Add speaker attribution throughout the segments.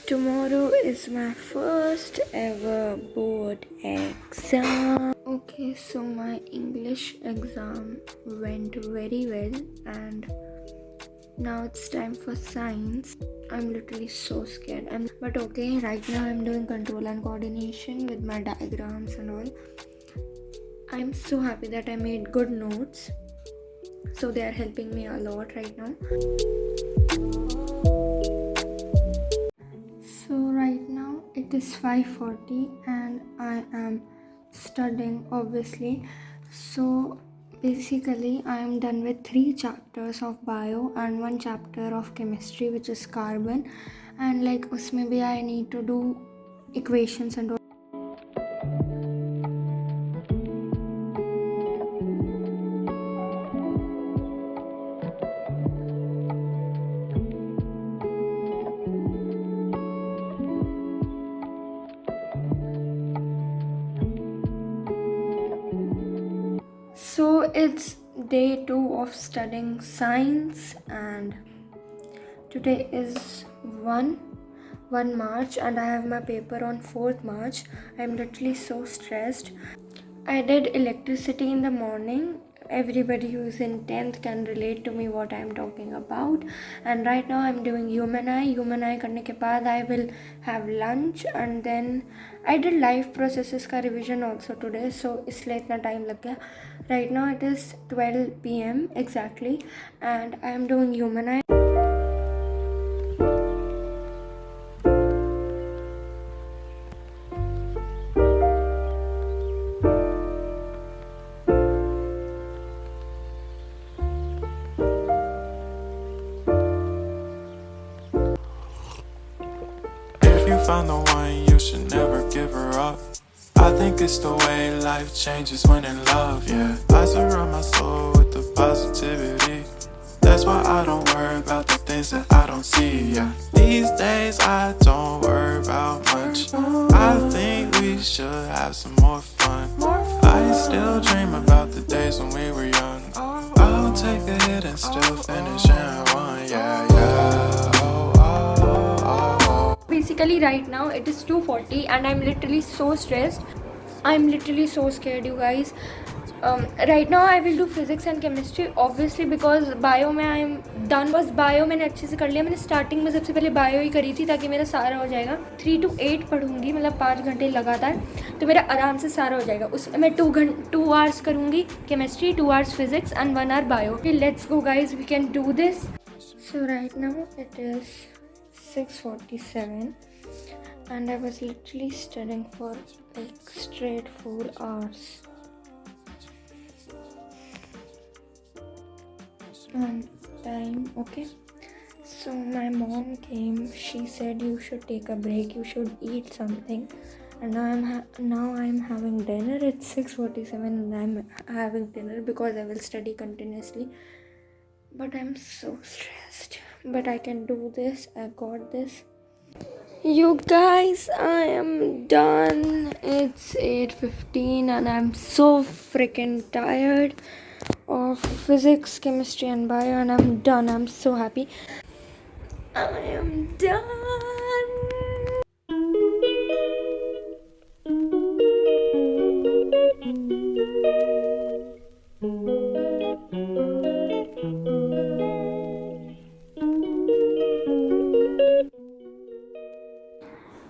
Speaker 1: Tomorrow is my first ever board exam. Okay, so my English exam went very well, and now it's time for science. I'm literally so scared. But okay, right now I'm doing control and coordination with my diagrams and all. I'm so happy that I made good notes. So they are helping me a lot right now. So right now it is 5:40 and I am studying obviously. So basically I am done with 3 chapters of bio and 1 chapter of chemistry, which is carbon, and like usme bhi I need to do equations and all. So it's day 2 of studying science, and today is 1 March and I have my paper on 4th March. I'm literally so stressed. I did electricity in the morning. Everybody who is in 10th can relate to me what I'm talking about. And right now I'm doing human eye करने के बाद I will have lunch, and then I did life processes का revision also today, so इसलिए इतना time लग गया. Right now it is 12 PM exactly and I am doing human eye.
Speaker 2: If you found the one, you should never give her up. I think it's the way life changes when in love, yeah. I surround my soul with the positivity. That's why I don't worry about the things that I don't see, yeah. These days I don't worry about much. I think we should have some more fun. I still dream about the days when we were young. I'll take a hit and still finish in one, yeah, yeah.
Speaker 1: Basically right now it is 2:40 and I'm literally so stressed. I'm literally so scared, you guys. Right now I will do physics and chemistry obviously because bio में I'm done. बस bio मैंने अच्छे से कर लिया. मैंने starting में सबसे पहले bio ही करी थी ताकि मेरा सारा हो जाएगा. 3 to 8 पढ़ूंगी, मतलब 5 घंटे लगातार, तो मेरा आराम से सारा हो जाएगा. उसमें मैं 2 hours करूँगी chemistry, 2 hours physics and 1 hour bio. Okay, let's go guys, we can do this. So right now it is 6:47 and I was literally studying for like straight 4 hours. On time, okay. So my mom came. She said you should take a break. You should eat something. And now I'm having dinner. It's 6:47 and I'm having dinner because I will study continuously. But I'm so stressed. But I can do this. I got this. You guys, I am done. It's 8:15 and I'm so freaking tired of physics, chemistry and bio, and I'm done. I'm so happy. I am done.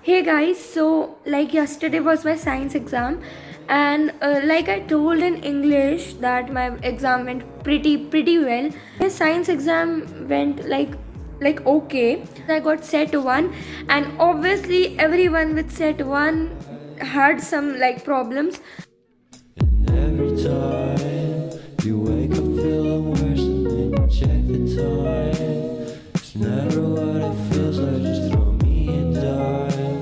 Speaker 1: Hey guys, so like yesterday was my science exam, and like I told in English that my exam went pretty well. My science exam went like okay. I got set 1 and obviously everyone with set 1 had some like problems.
Speaker 3: And every time you wake up feeling worse and then you check the time. It's never what it feels like, just throw me a dime.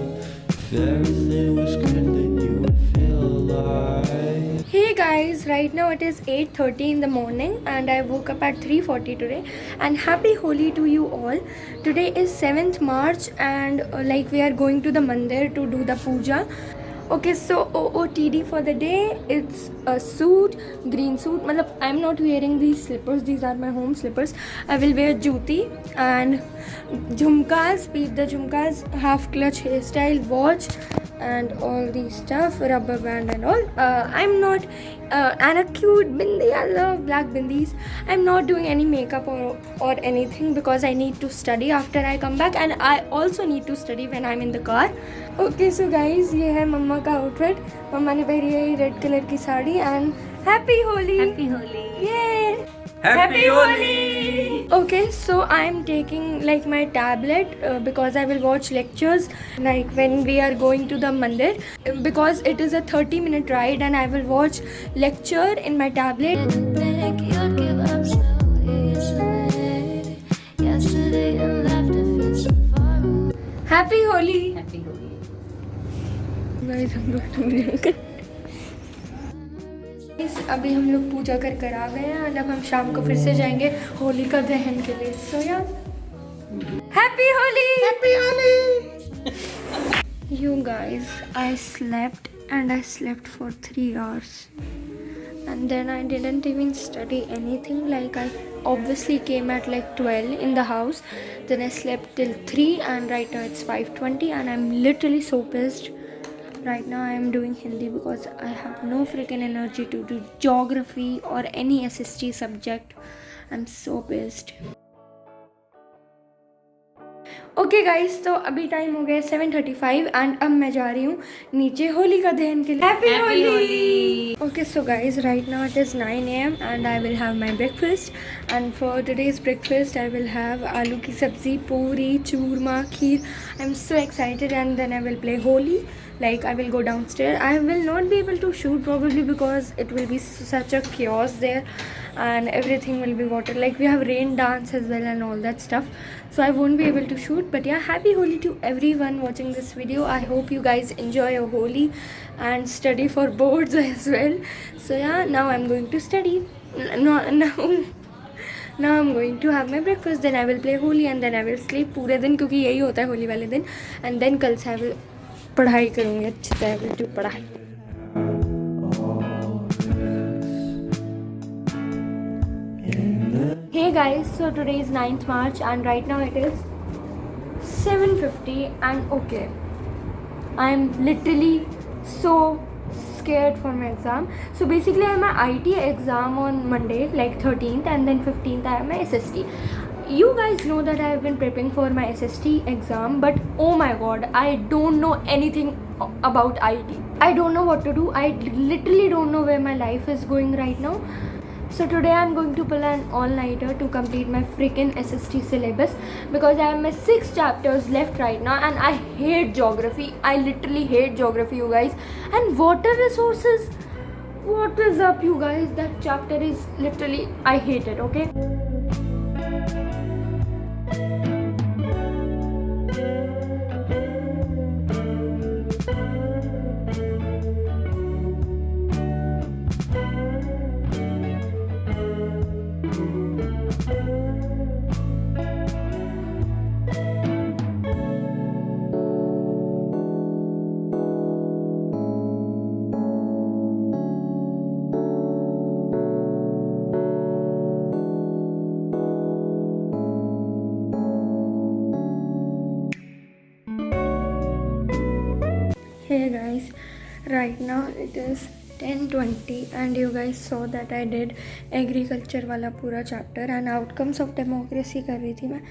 Speaker 3: If everything was good then you would feel alive.
Speaker 1: Hey guys, right now it is 8:30 in the morning and I woke up at 3:40 today, and happy Holi to you all. Today is 7th March and like we are going to the mandir to do the puja. Okay, so OOTD for the day, it's a suit, green suit. Matlab, I'm not wearing these slippers, these are my home slippers. I will wear juti and jhumkas, beat the jhumkas, half clutch hairstyle, watch, and all these stuff, rubber band and all. I'm not, and a cute bindi. I love black bindis. I'm not doing any makeup or anything because I need to study after I come back, and I also need to study when I'm in the car. Okay so guys, ये है मम्मा का outfit. मम्मा ने पहनी है red colour की sari. And happy Holi. Happy Holi. ये happy Holi. Okay, so I am taking like my tablet because I will watch lectures like when we are going to the mandir, because it is a 30-minute ride and I will watch lecture in my tablet.
Speaker 4: Didn't think you'd give up so easily. Yesterday you left to feel so far away.
Speaker 1: Happy Holi.
Speaker 5: Happy Holi.
Speaker 1: Guys हम लोग अभी हम लोग पूजा कर आ गए हैं और अब हम शाम को फिर से जाएंगे होली का दहन के लिए. सो यार happy Holi. Happy Holi. You guys, I slept and I slept for 3 hours and then I didn't even study anything. Like I obviously came at like 12 in the house, then I slept till 3 and right now it's 5:20 and I'm literally so pissed. Right now I am doing Hindi because I have no freaking energy to do geography or any SST subject. I'm so pissed. Okay guys, तो अभी time हो गया 7:35 and अब मैं जा रही हूँ नीचे होली का दहन के लिए. Happy Holi. Okay so guys, right now it is 9 AM and I will have my breakfast. And for today's breakfast I will have aloo की sabzi, puri, churma, kheer. I am so excited and then I will play Holi. Like I will go downstairs. I will not be able to shoot probably because it will be such a chaos there and everything will be water. Like we have rain dance as well and all that stuff, so I won't be able to shoot. But yeah, happy Holi to everyone watching this video. I hope you guys enjoy your Holi and study for boards as well. So yeah, now I'm going to study. Now I'm going to have my breakfast, then I will play Holi and then I will sleep पूरे दिन, क्योंकि यही होता है होली वाले दिन. And then कल से I will पढ़ाई करूँगी अच्छे से. I will do पढ़ाई. Hey guys, so today is 9th March and right now it is 7:50 and okay, I'm literally so scared for my exam. So basically I have my IT exam on Monday like 13th and then 15th I have my SST. You guys know that I have been prepping for my SST exam, but oh my god, I don't know anything about IT. I don't know what to do. I literally don't know where my life is going right now. So today I'm going to pull an all-nighter to complete my freaking SST syllabus because I have my 6 chapters left right now and I hate geography. I literally hate geography, you guys. And water resources, what is up, you guys? That chapter is literally, I hate it, okay? Hey guys, right now it is 10:20 and you guys saw that I did agriculture वाला पूरा chapter and outcomes of democracy कर रही थी मैं.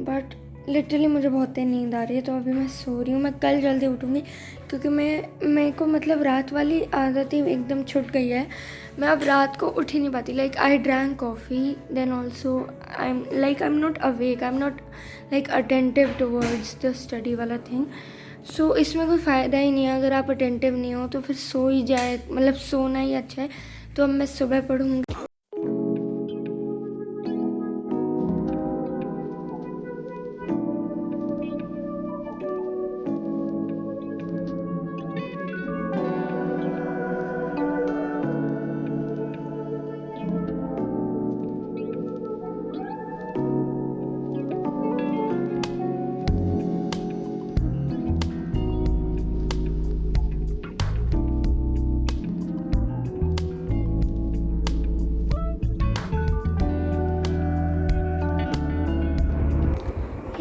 Speaker 1: but literally मुझे बहुत ही नींद आ रही है तो अभी मैं सो रही हूँ. मैं कल जल्दी उठूँगी क्योंकि मेरे को मतलब रात वाली आदत ही एकदम छूट गई है. मैं अब रात को उठ ही नहीं पाती. Like I drank coffee, then also I am not awake, I am not like attentive towards the study वाला थिंग. सो इसमें कोई फ़ायदा ही नहीं है. अगर आप अटेंटिव नहीं हो तो फिर सो ही जाए, मतलब सोना ही अच्छा है. तो अब मैं सुबह पढ़ूँगी.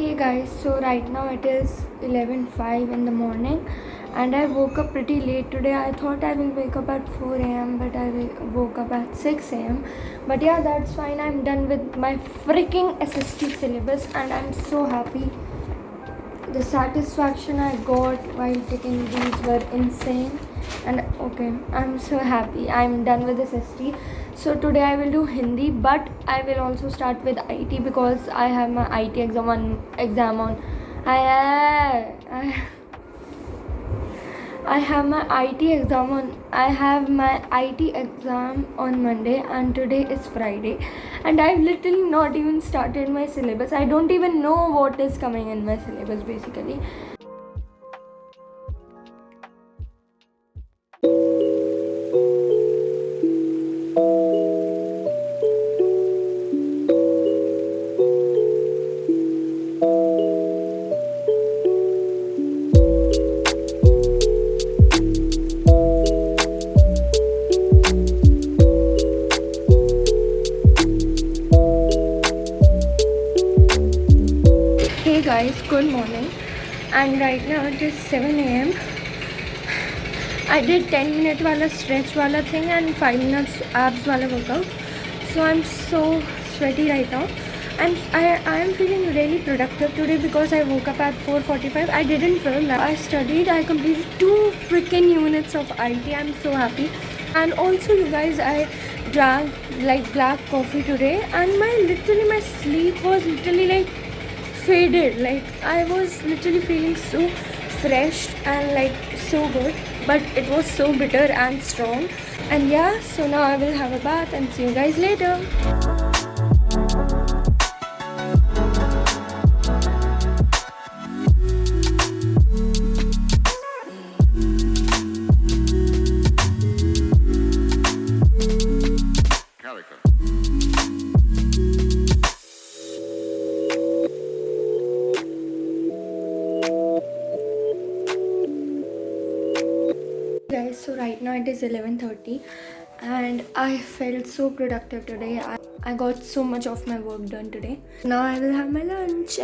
Speaker 1: Hey guys, so right now it is 11:05 in the morning and I woke up pretty late today. I thought I will wake up at 4 a.m. but I woke up at 6 a.m. But yeah, that's fine. I'm done with my freaking SST syllabus and I'm so happy. The satisfaction I got while taking these were insane. And okay, I'm so happy. I'm done with SST. So today I will do Hindi, but I will also start with IT because I have my IT exam on. I have my IT exam on Monday and today is Friday and I've literally not even started my syllabus. I don't even know what is coming in my syllabus basically. Hey guys, good morning and right now it is 7 a.m. I did 10-minute wala stretch wala thing and 5 minutes abs wala workout. So I'm so sweaty right now and I am feeling really productive today because I woke up at 4:45. I didn't film. I studied. I completed 2 freaking units of IT. I'm so happy. And also you guys, I drank like black coffee today and my sleep was literally like faded. Like I was literally feeling so fresh and like so good, but it was so bitter and strong. And yeah, so now I will have a bath and see you guys later. Guys, so right now it is 11:30 and I felt so productive today. I got so much of my work done today. Now I will have my lunch.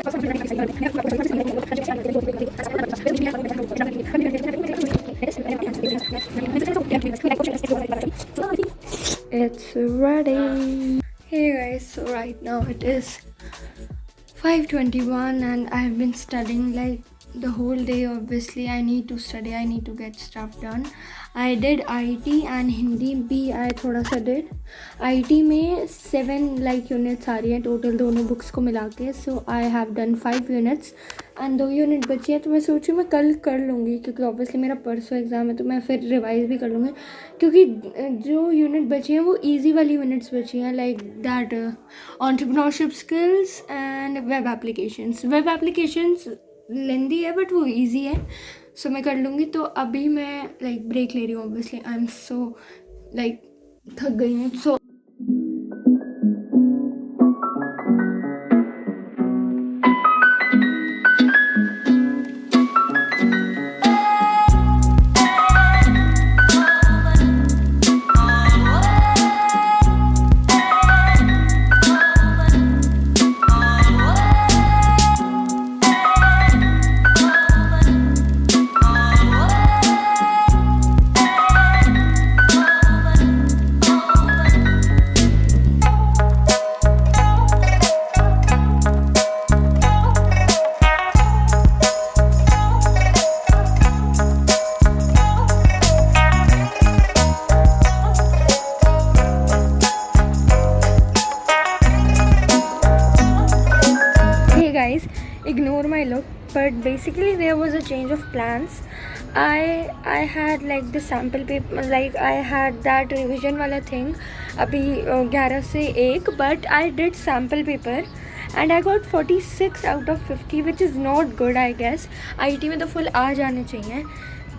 Speaker 1: It's ready. Hey guys, so right now it is 5:21 and I have been studying like the whole day. Obviously I need to study, I need to get stuff done. I did IT and Hindi भी I थोड़ा सा did. IT में 7 like units आ रही हैं total दोनों books को मिला के. So I have done 5 units and 2 unit बची हैं. तो मैं सोच रही हूँ मैं कल कर लूँगी क्योंकि obviously मेरा परसों एग्ज़ाम है तो मैं फिर रिवाइज़ भी कर लूँगी क्योंकि जो यूनिट बची हैं वो ईजी वाली यूनिट्स बची हैं like that entrepreneurship skills and web applications लेंदी है बट वो इजी है. सो मैं कर लूँगी. तो अभी मैं लाइक ब्रेक ले रही हूँ. Obviously I am so like थक गई हूँ. सो guys, ignore my look, but basically there was a change of plans. I had like the sample paper, like I had that revision वाला thing अभी 11 से 1, but I did sample paper and I got 46 out of 50 which is not good I guess. IT में तो full आ जाने चाहिए.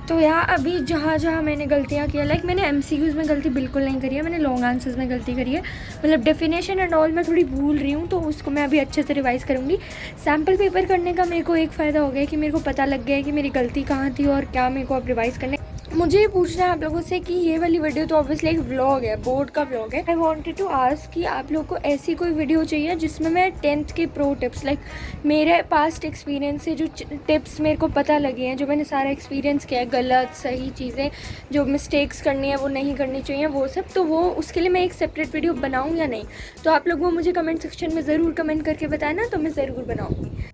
Speaker 1: तो यार अभी जहाँ जहाँ मैंने गलतियाँ किया लाइक मैंने MCQs में गलती बिल्कुल नहीं करी है. मैंने लॉन्ग आंसर्स में गलती करी है. मतलब डेफिनेशन एंड ऑल मैं थोड़ी भूल रही हूँ तो उसको मैं अभी अच्छे से रिवाइज़ करूँगी. सैम्पल पेपर करने का मेरे को एक फ़ायदा हो गया कि मेरे को पता लग गया है कि मेरी गलती कहाँ थी और क्या मेरे को अब रिवाइज़ करने. मुझे ये पूछना है आप लोगों से कि ये वाली वीडियो तो ऑब्वियसली एक व्लॉग है, बोर्ड का व्लॉग है। आई वांटेड टू आस्क कि आप लोगों को ऐसी कोई वीडियो चाहिए जिसमें मैं 10th के प्रो टिप्स, लाइक मेरे पास्ट एक्सपीरियंस से जो टिप्स मेरे को पता लगे हैं, जो मैंने सारा एक्सपीरियंस किया है, गलत सही चीज़ें, जो मिस्टेक्स करनी है वो नहीं करनी चाहिए, वो सब, तो वो उसके लिए मैं एक सेपरेट वीडियो बनाऊँ या नहीं? तो आप लोग वो मुझे कमेंट सेक्शन में ज़रूर कमेंट करके बताना, तो मैं ज़रूर बनाऊँगी।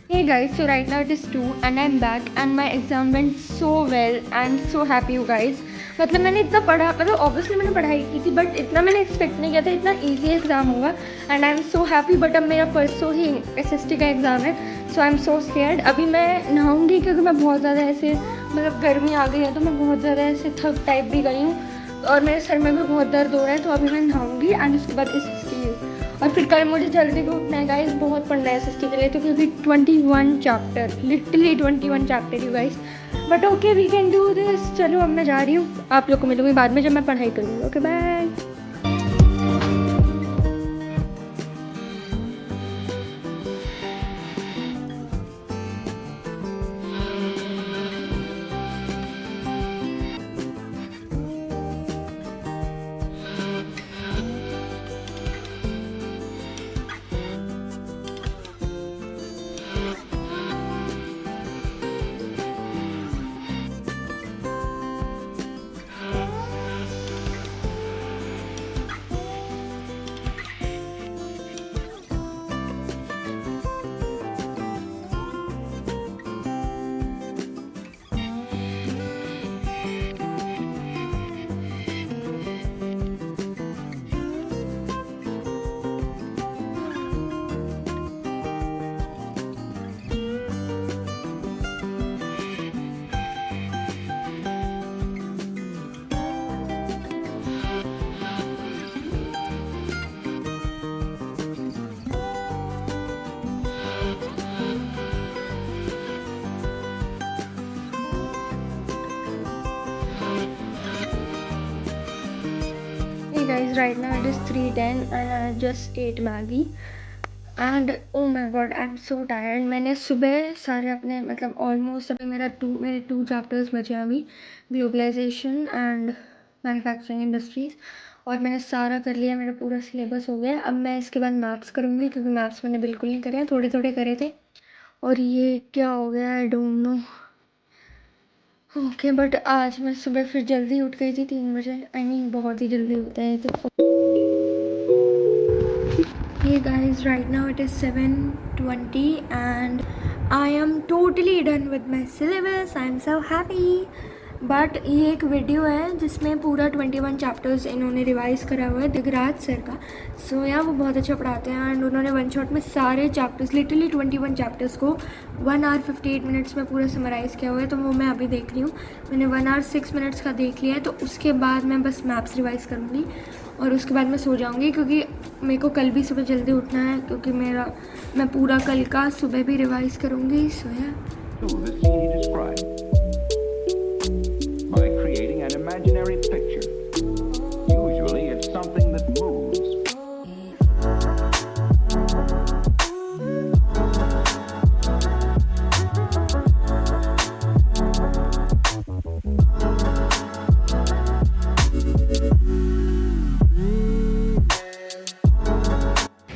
Speaker 1: Hey guys, so right now it is 2 and I'm back and my exam went so well. I'm so happy you guys. मतलब मैंने इतना पढ़ा, मतलब ऑब्वियसली मैंने पढ़ाई की थी, बट इतना मैंने एक्सपेक्ट नहीं किया था इतना इजी एग्ज़ाम होगा। And I am so happy. But अब मेरा परसों ही SST का एग्ज़ाम है, सो आई एम सो स्केयर्ड। अभी मैं नहाऊंगी क्योंकि मैं बहुत ज़्यादा ऐसे, मतलब गर्मी आ गई है तो मैं बहुत ज़्यादा ऐसे थक टाइप भी गई हूँ और मेरे सर में भी बहुत दर्द हो रहा है। तो अभी मैं नहाऊंगी एंड उसके बाद SST, और फिर कल मुझे जल्दी भी उठना है गाइस, बहुत पढ़ना है SST के लिए। तो क्योंकि 21 chapter, literally 21 chapter you guys, but okay we can do this. चलो अब मैं जा रही हूँ, आप लोग को मिलूंगी बाद में जब मैं पढ़ाई करूँगी। Okay bye. Guys, right now it is 3:10 and I just ate Maggie and oh my god I'm so tired। मैंने सुबह सारे अपने, मतलब ऑलमोस्ट अभी मेरे 2 चैप्टर्स बचे हैं अभी, ग्लोबलाइजेशन एंड मैन्युफैक्चरिंग इंडस्ट्रीज़, और मैंने सारा कर लिया, मेरा पूरा सिलेबस हो गया। अब मैं इसके बाद मैथ्स करूँगी क्योंकि मैथ्स मैंने बिल्कुल नहीं करे हैं, थोड़े थोड़े करे थे। और ये क्या हो गया I don't know. Okay but आज मैं सुबह फिर जल्दी उठ गई थी 3 बजे, आई मीन बहुत ही जल्दी होता है तो। Hey guys, right now it is 7:20 and I am totally done with my syllabus. I am so happy. But ये एक वीडियो है जिसमें पूरा 21 चैप्टर्स इन्होंने रिवाइज़ करा हुआ है, दिगराज सर का। सो यार वो बहुत अच्छा पढ़ाते हैं एंड उन्होंने वन शॉट में सारे चैप्टर्स, लिटरली 21 चैप्टर्स को 1 hour 58 minutes में पूरा समराइज़ किया हुआ है। तो वो मैं अभी देख रही हूँ, मैंने 1 hour 6 minutes का देख लिया है। तो उसके बाद मैं बस मैथ्स रिवाइज़ करूँगी और उसके बाद मैं सो जाऊँगी क्योंकि मेरे को कल भी सुबह जल्दी उठना है, क्योंकि मैं पूरा कल का सुबह भी रिवाइज़ करूँगी। सो यार
Speaker 5: an imaginary picture. Usually it's something that moves.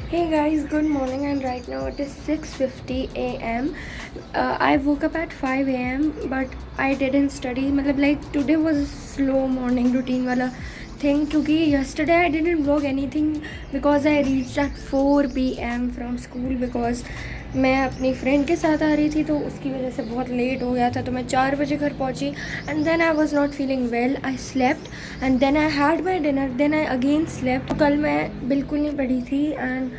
Speaker 1: Hey guys, good morning and right now it is 6:50 a.m. I woke up at 5 a.m. but I didn't study, मतलब like today was a slow morning routine वाला thing, क्योंकि yesterday I didn't vlog anything because I reached at 4 p.m. from school because मैं अपनी friend के साथ आ रही थी तो उसकी वजह से बहुत लेट हो गया था। तो मैं 4 बजे घर पहुंची and then I was not feeling well. I slept and then I had my dinner, then I again slept। तो कल मैं बिल्कुल नहीं पढ़ी थी एंड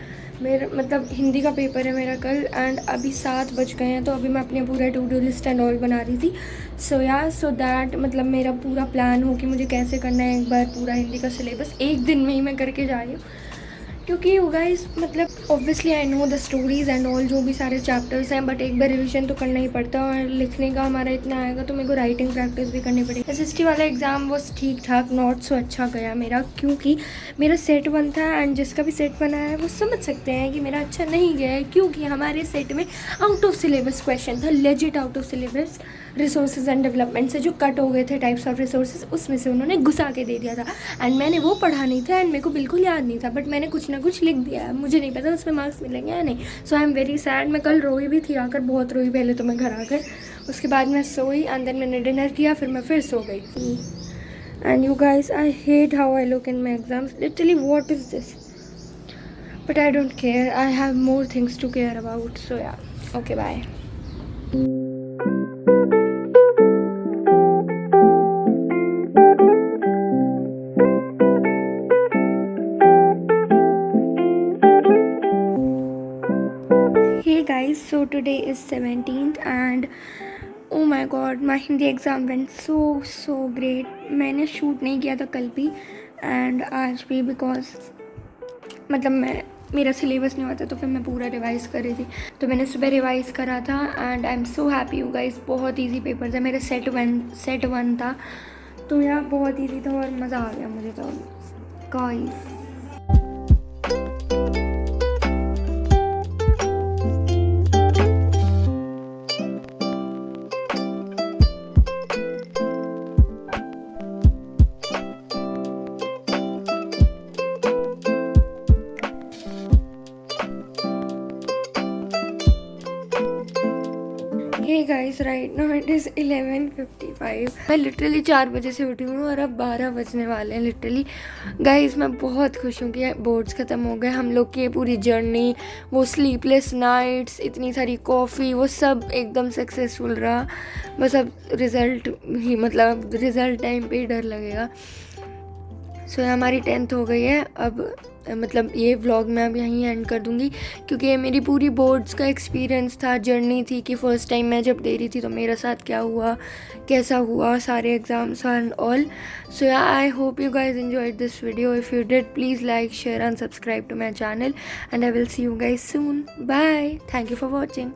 Speaker 1: मेरा मतलब हिंदी का पेपर है मेरा कल, एंड अभी 7 बज गए हैं, तो अभी मैं अपने पूरा to do list and all बना रही थी. सो दैट मतलब मेरा पूरा प्लान हो कि मुझे कैसे करना है एक बार पूरा हिंदी का सिलेबस एक दिन में ही मैं करके जा रही हूँ. क्योंकि यू गाइस मतलब obviously I know the stories and all, जो भी सारे चैप्टर्स हैं, बट एक बार रिवीजन तो करना ही पड़ता है. और लिखने का हमारा इतना आएगा तो मेरे को राइटिंग प्रैक्टिस भी करनी पड़ेगी. SST वाला एग्ज़ाम वो ठीक ठाक, नॉट सो अच्छा गया मेरा, क्योंकि मेरा सेट 1 था, एंड जिसका भी सेट 1 आया है वो समझ सकते हैं कि मेरा अच्छा नहीं गया है, क्योंकि हमारे सेट में आउट ऑफ सिलेबस क्वेश्चन था, legit out of syllabus. Resources and development से जो कट हो गए थे टाइप्स ऑफ रिसोर्सेज, उसमें से उन्होंने घुसा के दे दिया था, एंड मैंने वो पढ़ा नहीं था, एंड मेरे को बिल्कुल याद नहीं था, बट मैंने कुछ ना कुछ लिख दिया है. मुझे नहीं पता उसमें मार्क्स मिलेंगे या नहीं. सो आई एम वेरी सैड. मैं कल रोई भी थी आकर, बहुत रोई पहले तो मैं घर आकर, उसके बाद मैं सोई, एंड देन मैंने डिनर किया, फिर मैं फिर सो गई. And you guys, I hate how I look in my exams. Literally what is this, but I don't care. I have more things to care about. So yeah, okay bye. Hey guys, so today is 17th and oh my god, my Hindi exam went so great. मैंने shoot नहीं किया था कल भी and आज भी, because मतलब मेरा सिलेबस नहीं होता तो फिर मैं पूरा रिवाइज़ कर रही थी, तो मैंने सुबह रिवाइज़ करा था and I am so happy you guys. बहुत इजी पेपर था मेरा. सेट वन था, तो यार बहुत इजी था और मज़ा आ गया मुझे तो guys. Hey guys, right now it is 11:55. मैं लिटरली 4 बजे से उठी हूँ और अब 12 बजने वाले हैं लिटरली. गाइस मैं बहुत खुश हूँ कि बोर्ड्स ख़त्म हो गए. हम लोग की ये पूरी जर्नी, वो स्लीपलेस नाइट्स, इतनी सारी कॉफ़ी, वो सब एकदम सक्सेसफुल रहा. बस अब रिज़ल्ट ही, मतलब रिज़ल्ट टाइम पे ही डर लगेगा. सो हमारी 10th हो गई है. अब मतलब ये व्लॉग मैं अब यहीं एंड कर दूँगी, क्योंकि ये मेरी पूरी बोर्ड्स का एक्सपीरियंस था, जर्नी थी कि फ़र्स्ट टाइम मैं जब दे रही थी तो मेरे साथ क्या हुआ, कैसा हुआ, सारे exams and all. So I hope you guys enjoyed this video. If you did, please like, share and subscribe to my channel, and I will see you guys soon. Bye. Thank you for watching.